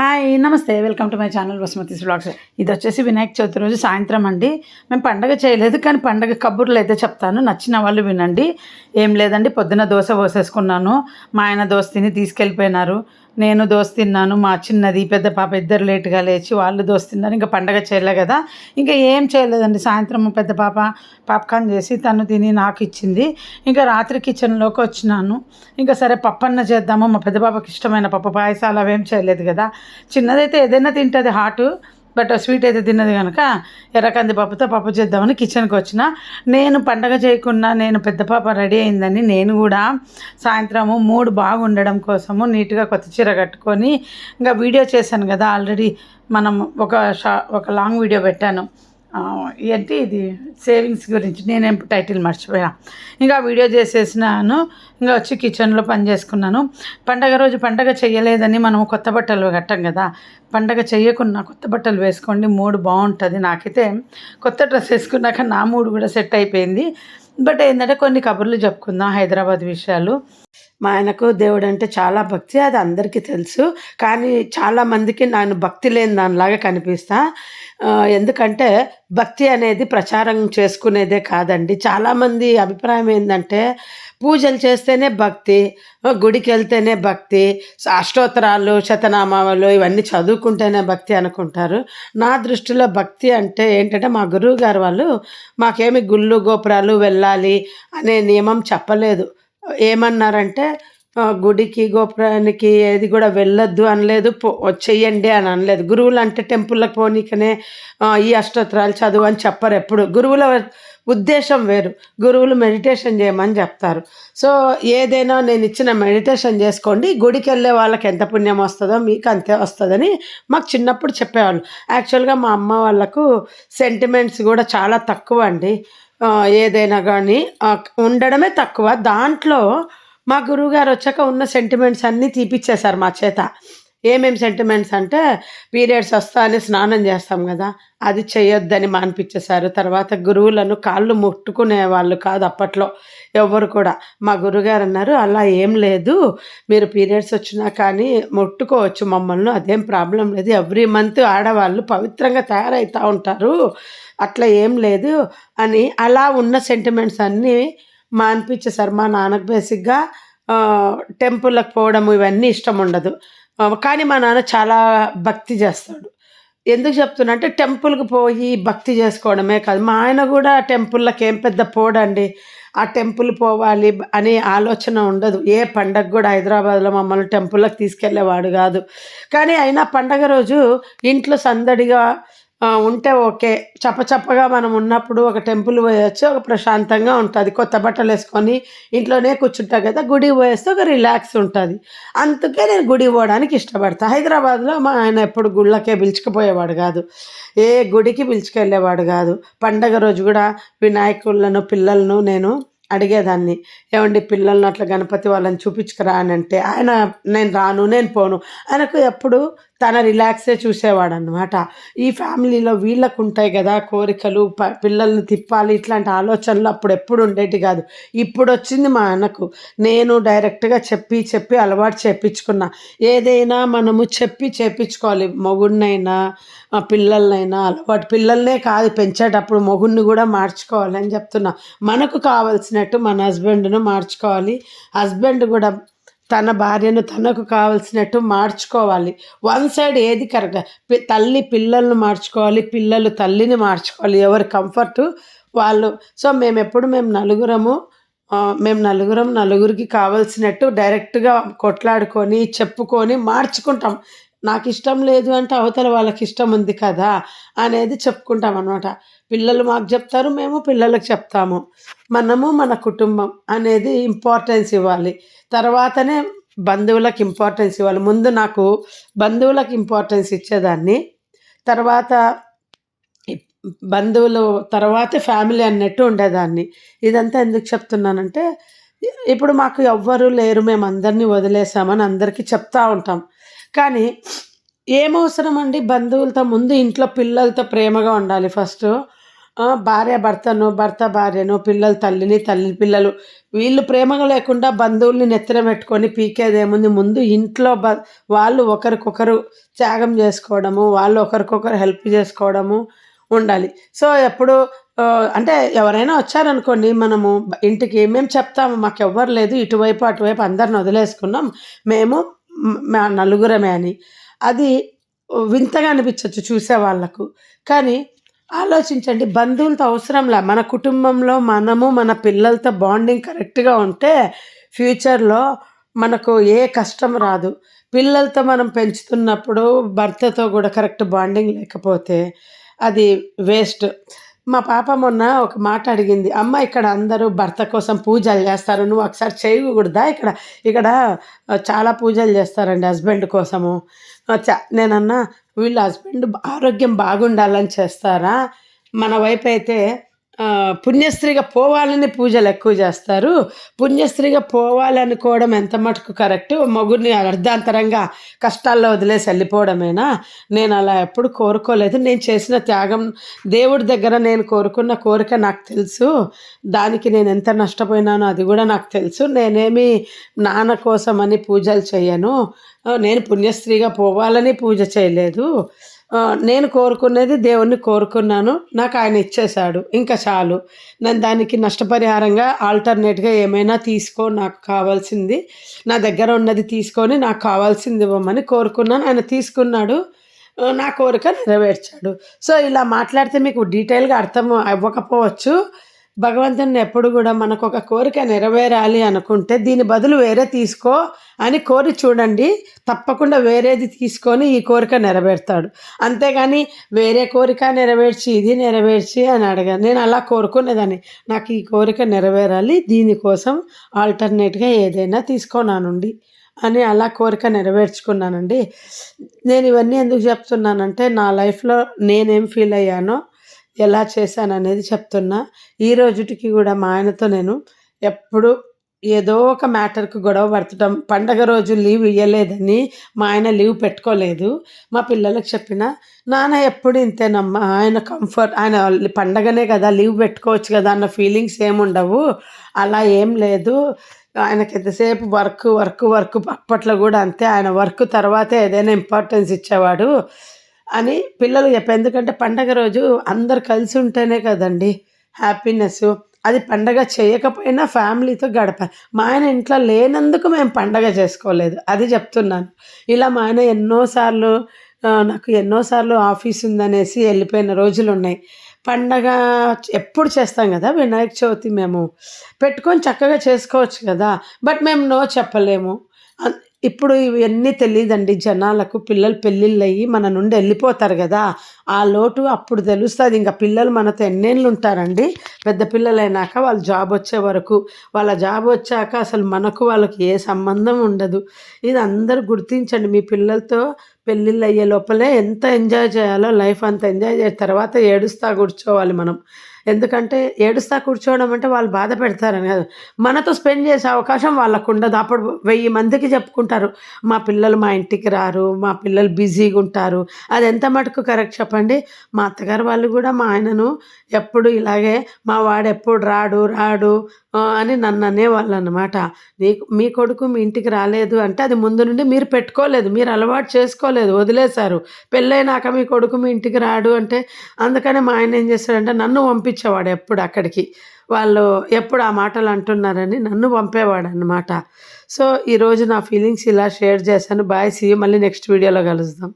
Hi నమస్తే welcome to my channel Basumati's vlogs. ఇది వచ్చేసి వినాయక చవితి రోజు సాయంత్రం అండి. మేము పండగ చేయలేదు, కానీ పండగ కబుర్లు అయితే చెప్తాను, నచ్చిన వాళ్ళు వినండి. ఏం లేదండి, పొద్దున దోశ పోసేసుకున్నాను. మా ఆయన దోశ తిని తీసుకెళ్ళిపోయినారు. నేను దోశ తిన్నాను. మా చిన్నది పెద్ద పాప ఇద్దరు లేటుగా లేచి వాళ్ళు దోశ తిన్నారు. ఇంకా పండగ చేయలే కదా, ఇంకా ఏం చేయలేదండి. సాయంత్రం పెద్ద పాప పాప్కార్న్ చేసి తను తిని నాకు ఇచ్చింది. ఇంకా రాత్రి కిచెన్లోకి వచ్చినాను. ఇంకా సరే పప్పన్న చేద్దాము, మా పెద్ద పాపకి ఇష్టమైన పప్పు పాయసాలు అవేం చేయలేదు కదా. చిన్నదైతే ఏదైనా తింటుంది హాటు, బట్ స్వీట్ అయితే తిన్నది కనుక ఎర్రకంది పప్పుతో పప్పు చేద్దామని కిచెన్కి వచ్చిన. నేను పండగ చేయకుండా నేను పెద్ద పాప రెడీ అయిందని నేను కూడా సాయంత్రము మూడు బాగుండడం కోసము నీట్గా కొత్త చీర కట్టుకొని ఇంకా వీడియో చేశాను కదా ఆల్రెడీ. మనం ఒక లాంగ్ వీడియో పెట్టాను. ఏంటి ఇది సేవింగ్స్ గురించి, నేనేం టైటిల్ మర్చిపోయా. ఇంకా వీడియో చేసేసినాను. ఇంకా వచ్చి కిచెన్లో పని చేసుకున్నాను. పండగ రోజు పండగ చేయలేదని మనం కొత్త బట్టలు కట్టాం కదా, పండగ చేయకున్నా కొత్త బట్టలు వేసుకోండి, మూడు బాగుంటుంది. నాకైతే కొత్త డ్రెస్ వేసుకున్నాక నా మూడు కూడా సెట్ అయిపోయింది. బట్ ఏంటంటే కొన్ని కబుర్లు చెప్పుకుందాం, హైదరాబాద్ విషయాలు. మా ఆయనకు దేవుడు అంటే చాలా భక్తి, అది అందరికీ తెలుసు. కానీ చాలామందికి నేను భక్తి లేని దానిలాగా కనిపిస్తా. ఎందుకంటే భక్తి అనేది ప్రచారం చేసుకునేదే కాదండి. చాలామంది అభిప్రాయం ఏంటంటే పూజలు చేస్తేనే భక్తి, గుడికి వెళ్తేనే భక్తి, అష్టోత్తరాలు శతనామాలు ఇవన్నీ చదువుకుంటేనే భక్తి అనుకుంటారు. నా దృష్టిలో భక్తి అంటే ఏంటంటే, మా గురువు గారు వాళ్ళు మాకేమి గుళ్ళు గోపురాలు వెళ్ళాలి అనే నియమం చెప్పలేదు. ఏమన్నారంటే గుడికి గోపురానికి ఏది కూడా వెళ్ళొద్దు అనలేదు, చెయ్యండి అని అనలేదు. గురువులు అంటే టెంపుల్కి పోనీకనే ఈ అష్టోత్తరాలు చదువు అని చెప్పరు ఎప్పుడు. గురువుల ఉద్దేశం వేరు. గురువులు మెడిటేషన్ చేయమని చెప్తారు. సో ఏదైనా నేను ఇచ్చిన మెడిటేషన్ చేసుకోండి, గుడికి వెళ్ళే వాళ్ళకి ఎంత పుణ్యం వస్తుందో మీకు అంతే వస్తుందని మాకు చిన్నప్పుడు చెప్పేవాళ్ళు. యాక్చువల్గా మా అమ్మ వాళ్ళకు సెంటిమెంట్స్ కూడా చాలా తక్కువ అండి. ఏదైనా కానీ ఉండడమే తక్కువ. దాంట్లో మా గురువుగారు వచ్చాక ఉన్న సెంటిమెంట్స్ అన్నీ తీపిచ్చేశారు మా చేత. ఏమేమి సెంటిమెంట్స్ అంటే, పీరియడ్స్ వస్తా అని స్నానం చేస్తాం కదా, అది చేయొద్దని మానిపించేశారు. తర్వాత గురువులను కాళ్ళు ముట్టుకునే వాళ్ళు కాదు అప్పట్లో ఎవ్వరు కూడా. మా గురువుగారు అన్నారు, అలా ఏం లేదు, మీరు పీరియడ్స్ వచ్చినా కానీ ముట్టుకోవచ్చు మమ్మల్ని, అదేం ప్రాబ్లం లేదు. ఎవ్రీ మంత్ ఆడవాళ్ళు పవిత్రంగా తయారవుతూ ఉంటారు, అట్లా ఏం లేదు అని. అలా ఉన్న సెంటిమెంట్స్ అన్నీ మానిపించేశారు. మా నాన్నకు బేసిక్గా టెంపుల్కి పోవడము ఇవన్నీ ఇష్టం ఉండదు. కానీ మా నాన్న చాలా భక్తి చేస్తాడు. ఎందుకు చెప్తున్నా అంటే, టెంపుల్కి పోయి భక్తి చేసుకోవడమే కాదు, మా ఆయన కూడా టెంపుల్కి ఏం పెద్ద పోడండి. ఆ టెంపుల్ పోవాలి అనే ఆలోచన ఉండదు. ఏ పండగ కూడా హైదరాబాద్లో మమ్మల్ని టెంపుల్కి తీసుకెళ్ళేవాడు కాదు. కానీ అయినా పండగ రోజు ఇంట్లో సందడిగా ఉంటే ఓకే. చప్పచప్పగా మనం ఉన్నప్పుడు ఒక టెంపుల్ పోయొచ్చు, ఒక ప్రశాంతంగా ఉంటుంది. కొత్త బట్టలు వేసుకొని ఇంట్లోనే కూర్చుంటాం కదా, గుడికి పోయేస్తే ఒక రిలాక్స్ ఉంటుంది. అందుకే నేను గుడికి పోవడానికి ఇష్టపడతాను. హైదరాబాద్లో మా ఆయన ఎప్పుడు గుళ్ళకే పిలుచుకుపోయేవాడు కాదు, ఏ గుడికి పిలుచుకెళ్ళేవాడు కాదు. పండగ రోజు కూడా వినాయకులను పిల్లలను నేను అడిగేదాన్ని, ఏమండి పిల్లలను అట్లా గణపతి వాళ్ళని చూపించుకురా అని అంటే ఆయన, నేను రాను, నేను పోను. ఆయనకు ఎప్పుడు తన రిలాక్సే చూసేవాడు అనమాట. ఈ ఫ్యామిలీలో వీళ్ళకు ఉంటాయి కదా కోరికలు, పిల్లల్ని తిప్పాలి, ఇట్లాంటి ఆలోచనలు అప్పుడు ఎప్పుడు ఉండేటి కాదు. ఇప్పుడు వచ్చింది మా ఆయనకు. నేను డైరెక్ట్గా చెప్పి అలవాటు చేయించుకున్నా. ఏదైనా మనము చేయించుకోవాలి, మొగుడినైనా పిల్లలనైనా. అలవాటు పిల్లలనే కాదు పెంచేటప్పుడు మొగుడిని కూడా మార్చుకోవాలని చెప్తున్నా. మనకు కావాల్సినట్టు మన హస్బెండ్ను మార్చుకోవాలి, హస్బెండ్ కూడా తన భార్యను తనకు కావాల్సినట్టు మార్చుకోవాలి. వన్ సైడ్ ఏది కరెక్ట్, తల్లి పిల్లలను మార్చుకోవాలి, పిల్లలు తల్లిని మార్చుకోవాలి, ఎవరి కంఫర్టు వాళ్ళు. సో మేము నలుగురికి కావాల్సినట్టు డైరెక్ట్గా కొట్లాడుకొని చెప్పుకొని మార్చుకుంటాం. నాకు ఇష్టం లేదు అంటే అవతల వాళ్ళకి ఇష్టం ఉంది కదా అనేది చెప్పుకుంటాం అనమాట. పిల్లలు మాకు చెప్తారు, మేము పిల్లలకు చెప్తాము. మనము మన కుటుంబం అనేది ఇంపార్టెన్స్ ఇవ్వాలి, తర్వాతనే బంధువులకు ఇంపార్టెన్స్ ఇవ్వాలి. ముందు నాకు బంధువులకు ఇంపార్టెన్స్ ఇచ్చేదాన్ని, తర్వాత బంధువులు తర్వాతే ఫ్యామిలీ అన్నట్టు ఉండేదాన్ని. ఇదంతా ఎందుకు చెప్తున్నానంటే, ఇప్పుడు మాకు ఎవ్వరు లేరు, మేము అందరినీ వదిలేసామని అందరికీ చెప్తూ ఉంటాం. కానీ ఏమవసరం అండి బంధువులతో? ముందు ఇంట్లో పిల్లలతో ప్రేమగా ఉండాలి ఫస్ట్. భార్య భర్తను, భర్త భార్యను, పిల్లలు తల్లిని, తల్లి పిల్లలు వీళ్ళు ప్రేమగా లేకుండా బంధువుల్ని నెత్తిన పెట్టుకొని పీకేదేముంది. ముందు ఇంట్లో వాళ్ళు ఒకరికొకరు త్యాగం చేసుకోవడము, వాళ్ళు ఒకరికొకరు హెల్ప్ చేసుకోవడము ఉండాలి. సో, ఎప్పుడు అంటే ఎవరైనా వచ్చారనుకోండి మనము ఇంటికి మేము చెప్తాము మాకెవ్వరు లేదు. ఇటువైపు, అటువైపు అందరిని వదిలేసుకున్నాం. మేము మా నలుగురమే అని. అది వింతగా అనిపించొచ్చు చూసేవాళ్ళకు. కానీ ఆలోచించండి బంధువులతో అవసరంలా. మన కుటుంబంలో మనము మన పిల్లలతో బాండింగ్ కరెక్ట్‌గా ఉంటే ఫ్యూచర్‌లో మనకు ఏ కష్టం రాదు. పిల్లలతో మనం పెంచుతున్నప్పుడు భర్తతో కూడా కరెక్ట్ బాండింగ్ లేకపోతే అది వేస్ట్. మా పాప మొన్న ఒక మాట అడిగింది. "అమ్మ ఇక్కడ అందరూ భర్త కోసం పూజలు చేస్తారు. నువ్వు ఒకసారి చేయకూడదా ఇక్కడ? ఇక్కడ చాలా పూజలు చేస్తారండి హస్బెండ్ కోసము." నేనన్నా వీళ్ళ హస్బెండ్ ఆరోగ్యం బాగుండాలని చేస్తారా? మన వైపయితే పుణ్యస్త్రీగా పోవాలని పూజలు ఎక్కువ చేస్తారు. పుణ్యస్త్రీగా పోవాలనుకోవడం ఎంత మటుకు కరెక్టు? మొగుడిని అర్ధాంతరంగా కష్టాల్లో వదిలేసి వెళ్ళిపోవడమేనా? నేను అలా ఎప్పుడు కోరుకోలేదు. నేను చేసిన త్యాగం దేవుడి దగ్గర నేను కోరుకున్న కోరిక నాకు తెలుసు. దానికి నేను ఎంత నష్టపోయినానో అది కూడా నాకు తెలుసు. నేనేమి నాన్న కోసమని పూజలు చేయను. నేను పుణ్యస్త్రీగా పోవాలని పూజ చేయలేదు. నేను కోరుకునేది దేవుణ్ణి కోరుకున్నాను. నాకు ఆయన ఇచ్చేశాడు. ఇంకా చాలు. నేను దానికి నష్టపరిహారంగా ఆల్టర్‌నేట్‌గా ఏమైనా తీసుకో, నాకు కావాల్సింది నా దగ్గర ఉన్నది తీసుకొని నాకు కావాల్సింది ఇవ్వమని కోరుకున్నాను. ఆయన తీసుకున్నాడు. నా కోరిక నెరవేర్చాడు. సో, ఇలా మాట్లాడితే మీకు డీటెయిల్‌గా అర్థం అవ్వకపోవచ్చు. భగవంతుడిని ఎప్పుడు కూడా మనకొక కోరిక నెరవేరాలి అనుకుంటే దీని బదులు వేరే తీసుకో అని కోరి చూడండి. తప్పకుండా వేరేది తీసుకొని ఈ కోరిక నెరవేరుతాడు. అంతేగాని వేరే కోరిక నెరవేర్చి, ఇది నెరవేర్చి అని అడగాను. నేను అలా కోరుకునేదాన్ని. నాకు ఈ కోరిక నెరవేరాలి. దీనికోసం ఆల్టర్‌నేట్‌గా ఏదైనా తీసుకో నా నుండి అని అలా కోరిక నెరవేర్చుకున్నానండి. నేను ఇవన్నీ ఎందుకు చెప్తున్నానంటే నా లైఫ్‌లో నేనేం ఫీల్ అయ్యానో, ఎలా చేశాననేది చెప్తున్నా. ఈ రోజుటికి కూడా మా ఆయనతో నేను ఎప్పుడు ఏదో ఒక మ్యాటర్‌కి గొడవ పడటం, పండగ రోజు లీవ్ ఇయ్యలేదని మా ఆయన లీవ్ పెట్టుకోలేదు. మా పిల్లలకి చెప్పిన, "నాన్న ఎప్పుడు ఇంతేనమ్మా, ఆయన కంఫర్ట్ ఆయన పండగనే కదా లీవ్ పెట్టుకోవచ్చు కదా అన్న ఫీలింగ్స్ ఏముండవు. అలా ఏం లేదు. ఆయనకి ఎంతసేపు వర్క్, వర్క్, వర్క్ అప్పట్లో కూడా అంతే. ఆయన వర్క్ తర్వాతే ఏదైనా ఇంపార్టెన్స్ ఇచ్చేవాడు" అని పిల్లలు చెప్పా. ఎందుకంటే పండగ రోజు అందరు కలిసి ఉంటేనే కదండీ హ్యాపీనెస్సు. అది పండగ చేయకపోయినా ఫ్యామిలీతో గడపాలి. మా ఆయన ఇంట్లో లేనందుకు మేము పండగ చేసుకోలేదు. అది చెప్తున్నాను. ఇలా మా ఆయన నాకు ఎన్నోసార్లు ఆఫీస్ ఉందనేసి వెళ్ళిపోయిన రోజులున్నాయి. పండగ ఎప్పుడు చేస్తాం కదా! వినాయక చవితి మేము పెట్టుకొని చక్కగా చేసుకోవచ్చు కదా! బట్ మేము నో చెప్పలేము. ఇప్పుడు ఇవన్నీ తెలీదండి జనాలకు. పిల్లలు పెళ్ళిళ్ళయ్యి మన నుండి వెళ్ళిపోతారు గదా! ఆ లోటు అప్పుడు తెలుస్తది. ఇంక పిల్లలు మనతో ఎన్నేళ్ళు ఉంటారండి. పెద్ద పిల్లలైనాక వాళ్ళు జాబ్ వచ్చే వరకు. వాళ్ళ జాబ్ వచ్చాక అసలు మనకు వాళ్ళకి ఏ సంబంధం ఉండదు. ఇది అందరూ గుర్తించండి. మీ పిల్లలతో పెళ్ళిళ్ళు అయ్యే లోపలే ఎంత ఎంజాయ్ చేయాలో లైఫ్ అంత ఎంజాయ్ చేసిన తర్వాత ఏడుస్తా కూర్చోవాలి మనం. ఎందుకంటే ఏడుస్తా కూర్చోవడం అంటే వాళ్ళు బాధ పెడతారని కాదు. మనతో స్పెండ్ చేసే అవకాశం వాళ్ళకుండదు. అప్పుడు 1000 మందికి చెప్పుకుంటారు. మా పిల్లలు మా ఇంటికి రారు, మా పిల్లలు బిజీగా ఉంటారు. అది ఎంత మటుకు కరెక్ట్ చెప్పండి? మా అత్తగారు వాళ్ళు కూడా మా ఆయనను ఎప్పుడు ఇలాగే మా వాడు ఎప్పుడు రాడు రాడు అని నన్ను అనేవాళ్ళనమాట. మీ కొడుకు మీ ఇంటికి రాలేదు అంటే అది ముందు నుండి మీరు పెట్టుకోలేదు. మీరు అలవాటు చేసుకోలేదు, వదిలేశారు. పెళ్ళైనాక మీ కొడుకు మీ ఇంటికి రాడు అంటే అందుకనే మా ఆయన ఏం చేస్తాడంటే నన్ను పంపించేవాడు ఎప్పుడు అక్కడికి. వాళ్ళు ఎప్పుడు ఆ మాటలు అంటున్నారని నన్ను పంపేవాడనమాట. సో, ఈరోజు నా ఫీలింగ్స్ ఇలా షేర్ చేశాను. బాయ్. See you. మళ్ళీ నెక్స్ట్ వీడియోలో కలుద్దాం.